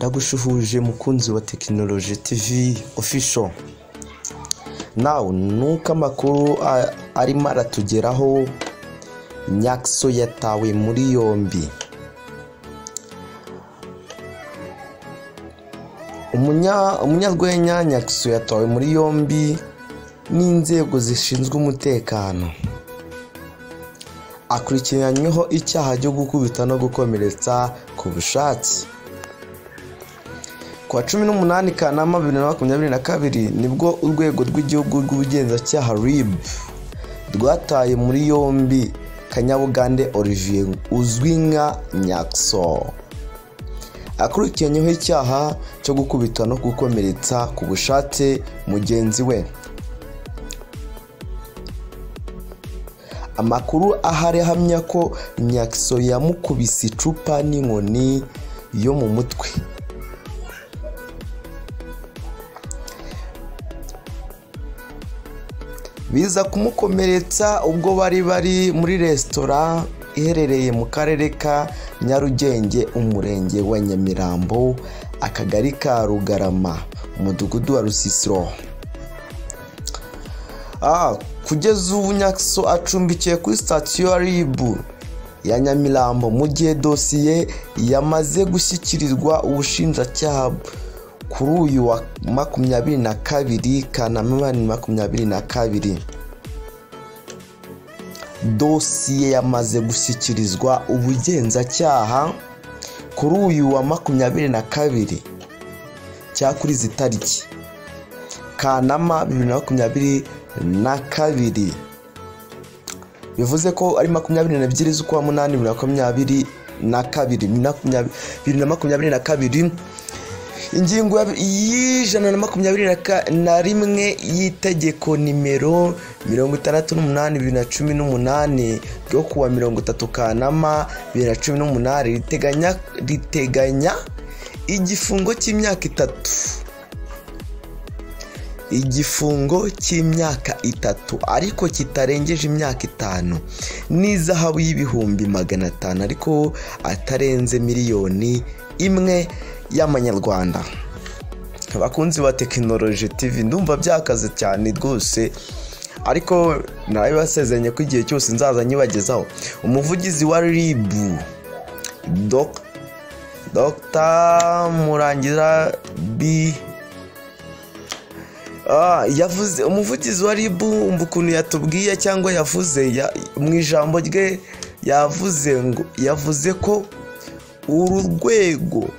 ndagushuhuje mukunzi wa Technology TV official. Now nuko amakuru arimo aratugeraho, Nyaxo yatawe muri yombi. Umunyarwenya Nyaxo yatawe muri yombi n'inzego zishinzwe umutekano. Akurikiranyweho icyaha cyo gukubita no gukomeretsa ku bushake. Kwa 18 Kanama 2022 nibwo urwego rw'igihugu rw'ubugenzacyaha RIB rwataye muri yombi Kanyabugande Olivier uzwi nka Nyaxo. Akurikiranyweho icyaha cyo gukubita no gukomeretsa ku bushake mugenzi we. Amakuru ahari ahamya ko Nyaxo yamukubise icupa n'inkoni yo mu mutwe. Biza kumukomeretsa ubwo bari muri restaurant iherereye mu karere ka Nyarugenge, umurenge wa Nyamirambo, akagari ka Rugarama, umudugudu wa Rusisiro. Kugeza ubu Nyaxo acumbikiye kuri station ya RIB ya Nyamirambo mu gihe dosiye yamaze gushyikirizwa ubushinjacyaha kuri uyu wa 22 Kanama 2022. Dosiye yamaze gushyikirizwa ubugenzacyaha kuri uyu wa 22 cyakuri zitariki Kanama 2022. Bivuze ko ari 22 z'ukwa 8 2022. Ingingo y'ijana na 21 y'itegeko nimero 68/2018 ryo kuwa 30 Kanama 2018 riteganya igifungo cy'imyaka 3. Igifungo cy'imyaka 3 ariko kitarengeje imyaka 5 n'izahabu y'ibihumbi 500 ariko atarenze miliyoni 1 y'amanyarwanda. Abakunzi ba Technology TV ndumva byakaze cyane rwose, ariko nawe basezeranye ko igihe cyose nzaza nyibagezaho. Umuvugizi wa RIB Dr. Murangira B yavuze, umuvugizi wa RIB ukuntu yatubwiye cyangwa yavuze mu ijambo rye, yavuze ko uru rwego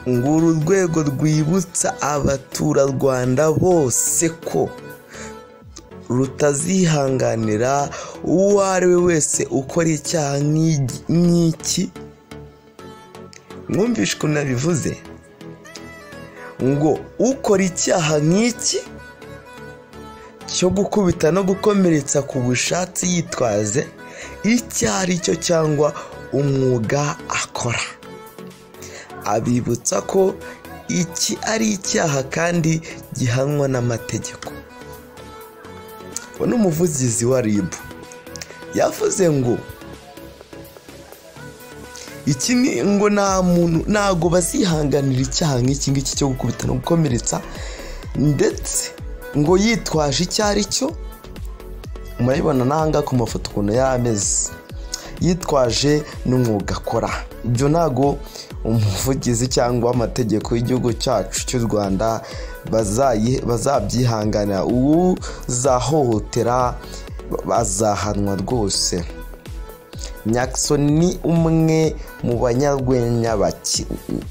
urwego rwibutsa abaturarwanda bose ko rutazihanganira uwo ari we wese ukora icyaha nk'iki. Mwumvishe ukuntu nabivuze ngo ukora icyaha nk'iki cyo gukubita no gukomeretsa ku bushake yitwaze icyo ari cyo cyangwa umwuga akora. Abibutsa ko iki ari icyaha kandi gihanwa n'amategeko. Umuvugizi wa RIB yavuze ngo iki ni ngo nta muntu ntago bazihanganira icyaha nk'iki cyo gukubita no gukomeretsa, ndetse ngo yitwaje icyo ari cyo. Murabibona nanga ku mafoto ukuntu yameze, yitwaje n'umwuga akora. Ibyo ntago umuvugizi cyangwa amategeko y'igihugu cyacu cy'u Rwanda bazabyihanganira. Uzahohotera bazahanwa rwose. Nyaxo ni umwe mu banyarwenya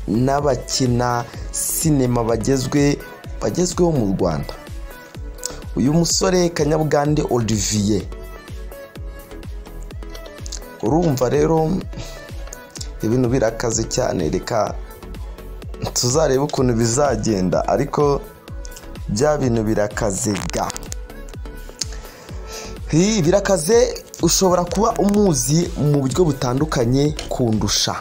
n'abakina sinema bagezweho mu Rwanda. Uyu musore Kanyabugande Olivier, urumva rero ibintu birakaze cyane. Reka tuzarebe ukuntu bizagenda, ariko bya bintu birakaze birakaze. Ushobora kuba umuzi mu buryo butandukanye kundusha,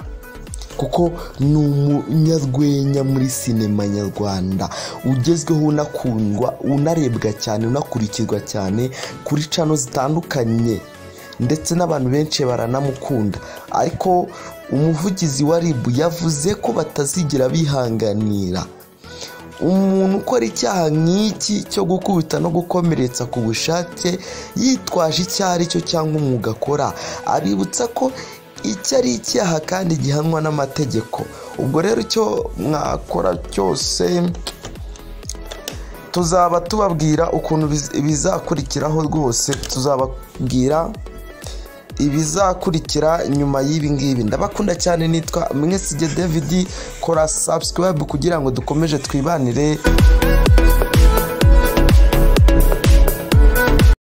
kuko ni umunyarwenya muri sinema nyarwanda ugezweho, unakundwa, unarebwa cyane, unakurikirwa cyane kuri channel zitandukanye, ndetse n'abantu benshi baranamukunda. Ariko umuvugizi wa RIB yavuze ko batazigera bihanganira umuntu ukora icyaha nk'iki cyo gukubita no gukomeretsa ku bushake yitwaje icyo ari cyo cyangwa umwuga akora. Abibutsa ko icyo ari icyaha kandi gihanwa n'amategeko. Ubwo rero icyo mwakora cyose tuzaba tubabwira ukuntu bizakurikiraho rwose, tuzababwira ibizakurikira nyuma y'ibi ngibi. Ndabakunda cyane, nitwa Mwesigye David. Kora subscribe kugira ngo dukomeje twibanire.